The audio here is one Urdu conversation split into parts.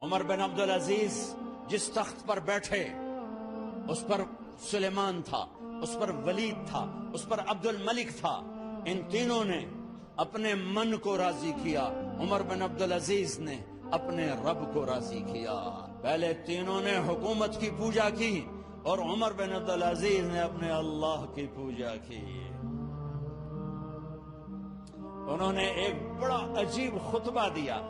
عمر بن عبدالعزیز جس تخت پر بیٹھے اس پر سلیمان تھا، اس پر ولید تھا، اس پر عبد الملک تھا. ان تینوں نے اپنے من کو راضی کیا، عمر بن عبدالعزیز نے اپنے رب کو راضی کیا. پہلے تینوں نے حکومت کی پوجا کی اور عمر بن عبدالعزیز نے اپنے اللہ کی پوجا کی. انہوں نے ایک بڑا عجیب خطبہ دیا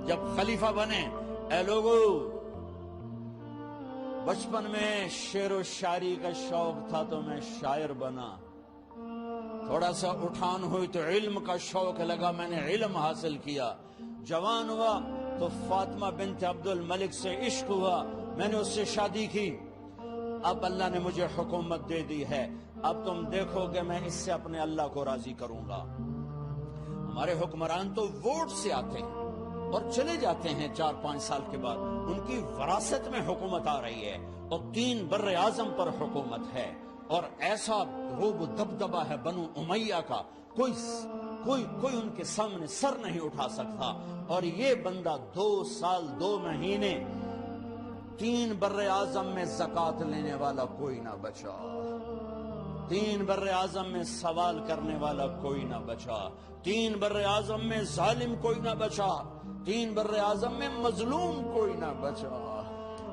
جب خلیفہ بنے. اے لوگو، بچپن میں شعر و شاعری کا شوق تھا تو میں شاعر بنا، تھوڑا سا اٹھان ہوئی تو علم کا شوق لگا، میں نے علم حاصل کیا. جوان ہوا تو فاطمہ بنت عبد الملک سے عشق ہوا، میں نے اس سے شادی کی. اب اللہ نے مجھے حکومت دے دی ہے، اب تم دیکھو کہ میں اس سے اپنے اللہ کو راضی کروں گا. ہمارے حکمران تو ووٹ سے آتے ہیں اور چلے جاتے ہیں 4-5 سال کے بعد، ان کی وراثت میں حکومت آ رہی ہے اور 3 بر اعظم پر حکومت ہے اور ایسا روب و دبدبہ ہے بنو امیہ کا، کوئی ان کے سامنے سر نہیں اٹھا سکتا. اور یہ بندہ 2 سال 2 مہینے 3 بر اعظم میں زکوٰۃ لینے والا کوئی نہ بچا، 3 بر اعظم میں سوال کرنے والا کوئی نہ بچا، 3 بر اعظم میں ظالم کوئی نہ بچا، 3 بر اعظم میں مظلوم کوئی نہ بچا.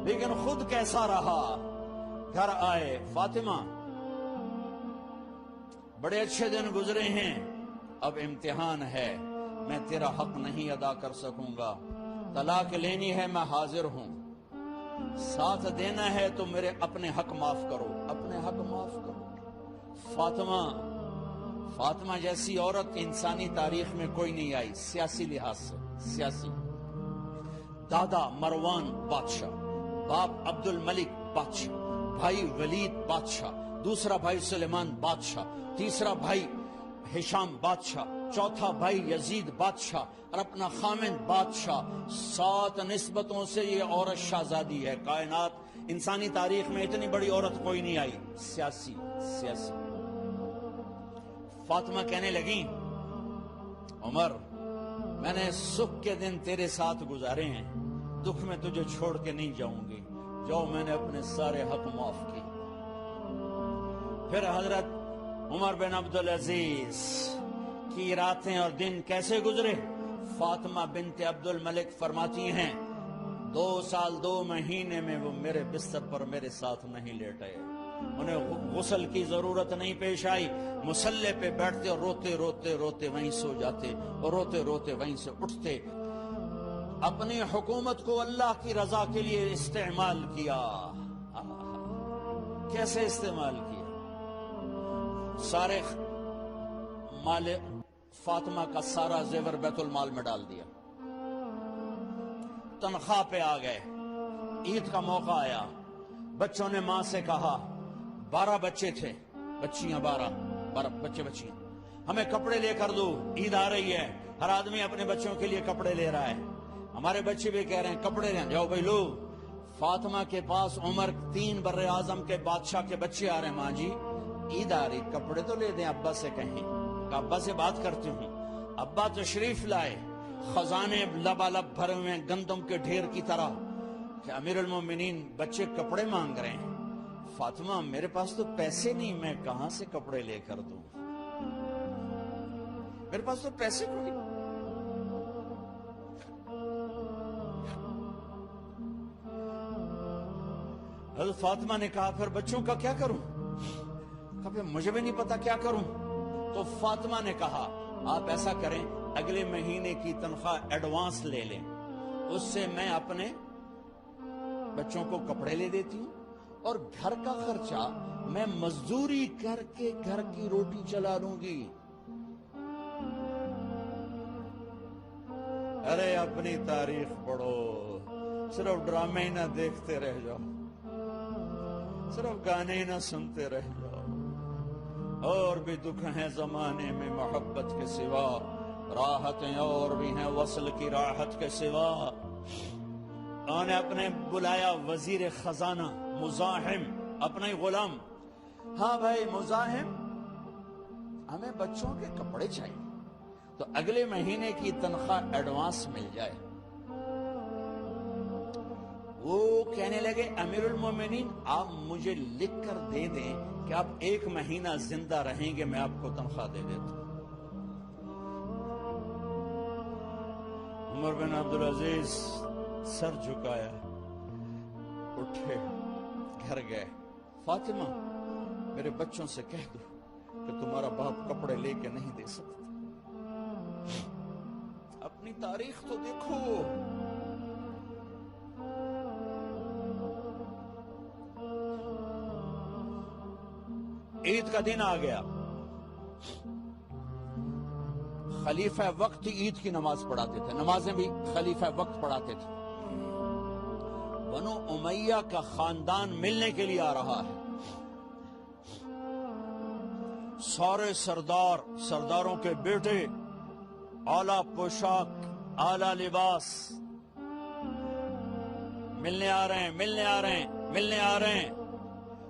لیکن خود کیسا رہا؟ گھر آئے، فاطمہ بڑے اچھے دن گزرے ہیں، اب امتحان ہے، میں تیرا حق نہیں ادا کر سکوں گا، طلاق لینی ہے میں حاضر ہوں، ساتھ دینا ہے تو میرے اپنے حق معاف کرو، اپنے حق معاف کرو. فاطمہ جیسی عورت انسانی تاریخ میں کوئی نہیں آئی سیاسی لحاظ سے. سیاسی دادا مروان بادشاہ، باپ عبد الملک بادشاہ، بھائی ولید بادشاہ، دوسرا بھائی سلیمان بادشاہ، تیسرا بھائی ہشام بادشاہ، چوتھا بھائی یزید بادشاہ اور اپنا خامند بادشاہ. 7 نسبتوں سے یہ عورت شہزادی ہے. کائنات انسانی تاریخ میں اتنی بڑی عورت کوئی نہیں آئی. سیاسی. فاطمہ کہنے لگیں، عمر میں نے سکھ کے دن تیرے ساتھ گزارے ہیں، دکھ میں تجھے چھوڑ کے نہیں جاؤں گی، جو میں نے اپنے سارے حق معاف کی. پھر حضرت عمر بن عبدالعزیز کی راتیں اور دن کیسے گزرے؟ فاطمہ بنت عبد الملک فرماتی ہیں 2 سال 2 مہینے میں وہ میرے بستر پر میرے ساتھ نہیں لیٹے، انہیں غسل کی ضرورت نہیں پیش آئی، مصلے پہ بیٹھتے اور روتے وہیں سو جاتے اور روتے وہیں سے اٹھتے. اپنی حکومت کو اللہ کی رضا کے لیے استعمال کیا. کیسے استعمال کیا؟ سارے مال فاطمہ کا سارا زیور بیت المال میں ڈال دیا، تنخواہ پہ آ گئے. عید کا موقع آیا، بچوں نے ماں سے کہا، 12 بچے تھے، بچیاں 12 بچے بچیاں، ہمیں کپڑے لے کر دو، عید آ رہی ہے، ہر آدمی اپنے بچوں کے لیے کپڑے لے رہا ہے. ہمارے بچے بھی کہہ رہے ہیں کپڑے لیں، جاؤ بھائی لو. فاطمہ کے پاس عمر 3 بر اعظم کے بادشاہ کے بچے آ رہے ہیں، ماں جی عید آ رہی، کپڑے تو لے دیں ابا سے کہیں. ابا سے بات کرتی ہوں. ابا تشریف لائے، خزانے لبالب بھرے ہوئے گندم کے ڈھیر کی طرح کہ امیر المومنین بچے کپڑے مانگ رہے ہیں. فاطمہ میرے پاس تو پیسے نہیں، میں کہاں سے کپڑے لے کر دوں، میرے پاس تو پیسے کوئی. حضرت فاطمہ نے کہا پھر بچوں کا کیا کروں؟ کہا پھر مجھے بھی نہیں پتا کیا کروں. تو فاطمہ نے کہا آپ ایسا کریں، اگلے مہینے کی تنخواہ ایڈوانس لے لیں، اس سے میں اپنے بچوں کو کپڑے لے دیتی ہوں اور گھر کا خرچہ میں مزدوری کر کے گھر کی روٹی چلا لوں گی. ارے اپنی تاریخ پڑھو، صرف ڈرامے ہی نہ دیکھتے رہ جاؤ، صرف گانے ہی نہ سنتے رہ جاؤ. اور بھی دکھ ہیں زمانے میں محبت کے سوا، راحتیں اور بھی ہیں وصل کی راحت کے سوا. انہوں نے اپنے بلایا وزیر خزانہ مزاحم، اپنا ہی غلام. ہاں بھائی مزاحم، ہمیں بچوں کے کپڑے چاہیے تو اگلے مہینے کی تنخواہ ایڈوانس مل جائے. وہ کہنے لگے امیر المومنین آپ مجھے لکھ کر دے دیں کہ آپ 1 مہینہ زندہ رہیں گے، میں آپ کو تنخواہ دے دیتا ہوں۔ عمر بن عبدالعزیز سر جھکایا، اٹھے، گھر گئے۔ فاطمہ میرے بچوں سے کہہ دو کہ تمہارا باپ کپڑے لے کے نہیں دے سکتا۔ اپنی تاریخ تو دیکھو، عید کا دن آ گیا، خلیفہ وقت عید کی نماز پڑھاتے تھے، نمازیں بھی خلیفہ وقت پڑھاتے تھے۔ بنو امیہ کا خاندان ملنے کے لیے آ رہا ہے، سارے سرداروں کے بیٹے اعلیٰ پوشاک، اعلیٰ لباس، ملنے آ رہے ہیں۔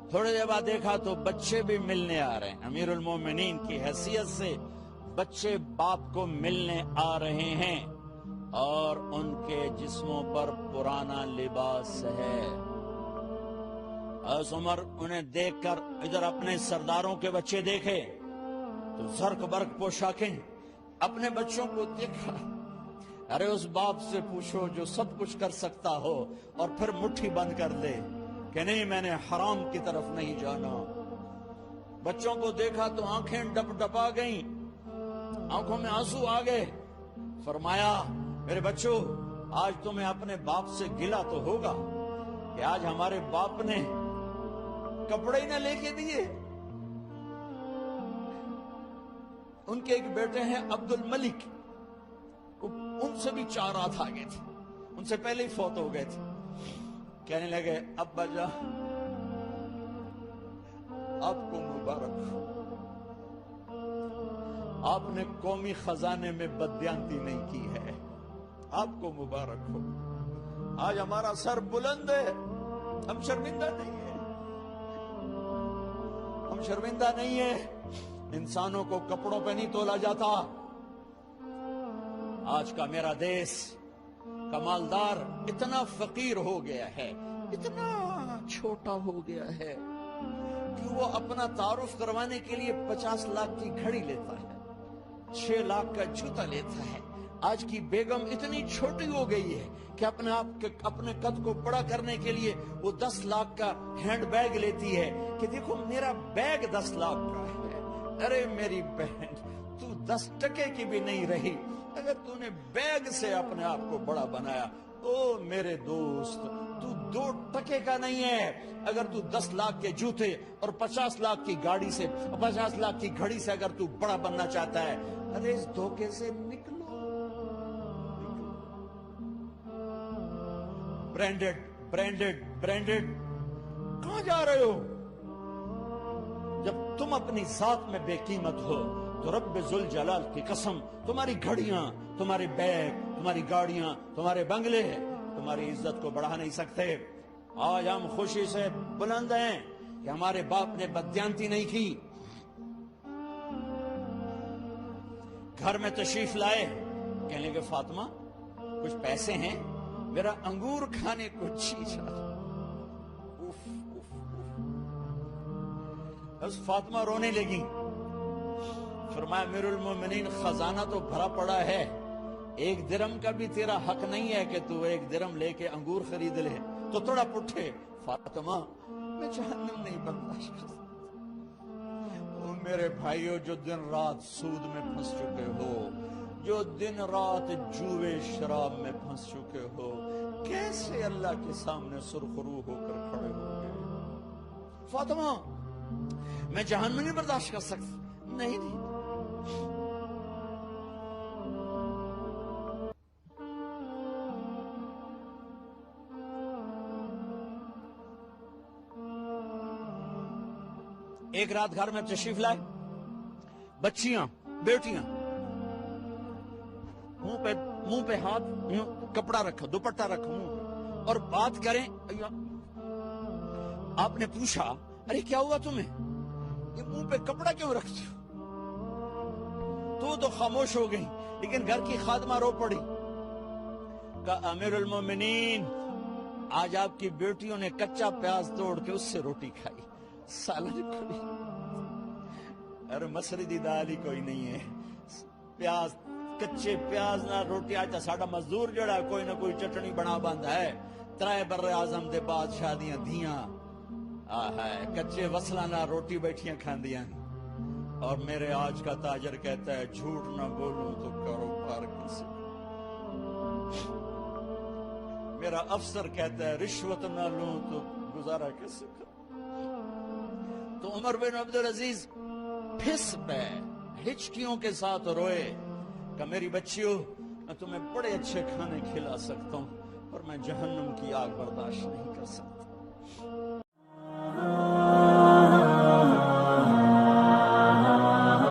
تھوڑی دیر بعد دیکھا تو بچے بھی ملنے آ رہے ہیں۔ امیر المومنین کی حیثیت سے بچے باپ کو ملنے آ رہے ہیں اور ان کے جسموں پر پرانا لباس ہے۔ حضرت عمر انہیں دیکھ کر ادھر اپنے سرداروں کے بچے دیکھے تو زرق برق پوشاکیں، اپنے بچوں کو دیکھا۔ ارے اس باپ سے پوچھو جو سب کچھ کر سکتا ہو اور پھر مٹھی بند کر دے کہ نہیں میں نے حرام کی طرف نہیں جانا۔ بچوں کو دیکھا تو آنکھیں ڈپ ڈپا گئیں، آنکھوں میں آنسو آ گئے۔ فرمایا میرے بچوں، آج تمہیں اپنے باپ سے گلہ تو ہوگا کہ آج ہمارے باپ نے کپڑے ہی نہ لے کے دیے۔ ان کے ایک بیٹے ہیں عبد الملک، ان سے بھی 4 ہاتھ آگے تھے، ان سے پہلے ہی فوت ہو گئے تھے۔ کہنے لگے ابا جان آپ کو مبارک ہو، آپ نے قومی خزانے میں بددیانتی نہیں کی ہے، آپ کو مبارک ہو۔ آج ہمارا سر بلند ہے، ہم شرمندہ نہیں ہے، انسانوں کو کپڑوں پہ نہیں تولا جاتا۔ آج کا میرا دیس کمالدار اتنا فقیر ہو گیا ہے، اتنا چھوٹا ہو گیا ہے کہ وہ اپنا تعارف کروانے کے لیے 50 لاکھ کی گھڑی لیتا ہے، 6 لاکھ کا جوتا لیتا ہے۔ آج کی بیگم اتنی چھوٹی ہو گئی ہے کہ اپنے قد کو بڑا کرنے کے لیے وہ 10 لاکھ کا ہینڈ بیگ لیتی ہے کہ دیکھو میرا بیگ 10 لاکھ کا ہے۔ ارے میری بہن، تو 10 ٹکے کی بھی نہیں رہی اگر تو نے بیگ سے اپنے آپ کو بڑا بنایا۔ او میرے دوست، تو 2 ٹکے کا نہیں ہے اگر تو 10 لاکھ کے جوتے اور 50 لاکھ کی گاڑی سے، 50 لاکھ کی گھڑی سے اگر تو بڑا بننا چاہتا ہے۔ ارے اس دھوکے سے نکلو۔ برینڈڈ کہاں جا رہے ہو؟ جب تم اپنی ذات میں بے قیمت ہو تو رب ذوالجلال کی قسم، تمہاری گھڑیاں، تمہارے بیگ، تمہاری گاڑیاں، تمہارے بنگلے تمہاری عزت کو بڑھا نہیں سکتے۔ آج ہم خوشی سے بلند ہیں کہ ہمارے باپ نے بددیانتی نہیں کی۔ گھر میں تشریف لائے، کہنے لگے فاطمہ کچھ پیسے ہیں، میرا انگور کھانے کو جی چاہتا۔ بس فاطمہ رونے لگی۔ فرمایا امیر المومنین خزانہ تو بھرا پڑا ہے، 1 درہم کا بھی تیرا حق نہیں ہے کہ تو 1 درہم لے کے انگور خرید لے۔ تو تھوڑا پٹھے، فاطمہ میں جہنم نہیں برداشت کر سکتا۔ او میرے بھائیو جو دن رات سود میں پھنس چکے ہو، جو دن رات جوے شراب میں پھنس چکے ہو، کیسے اللہ کے سامنے سرخرو ہو کر کھڑے ہو گئے؟ فاطمہ میں جہنم نہیں برداشت کر سکتا۔ نہیں ایک رات گھر میں تشریف لائے، بچیاں، بیٹیاں، منہ پہ ہاتھ، کپڑا رکھا، دوپٹہ رکھا منہ پہ، اور بات کریں۔ آپ نے پوچھا ارے کیا ہوا تمہیں، یہ منہ پہ کپڑا کیوں رکھتے ہو؟ تو خاموش ہو گئی، لیکن گھر کی خادمہ رو پڑی۔ کہا امیر المومنین آج آپ کی بیٹیوں نے کچا پیاز توڑ کے اس سے روٹی کھائی، سالن کوئی، ارے مسری دی دال ہی کوئی نہیں ہے، پیاز، کچے پیاز نہ روٹی۔ آج ساڈا مزدور جڑا کوئی نہ کوئی چٹنی بنا بندا ہے، ترائے بر اعظم دے بادشاہ دیاں دھیاں کچے وصلہ نہ روٹی بیٹھیاں کھاندیاں۔ اور میرے آج کا تاجر کہتا ہے جھوٹ نہ بولوں تو کاروبار کیسے، میرا افسر کہتا ہے رشوت نہ لوں تو گزارا کیسے کروں۔ تو عمر بن عبدالعزیز پھس پہ ہچکیوں کے ساتھ روئے کہ میری بچیوں، میں تمہیں بڑے اچھے کھانے کھلا سکتا ہوں، پر میں جہنم کی آگ برداشت نہیں کر سکتا۔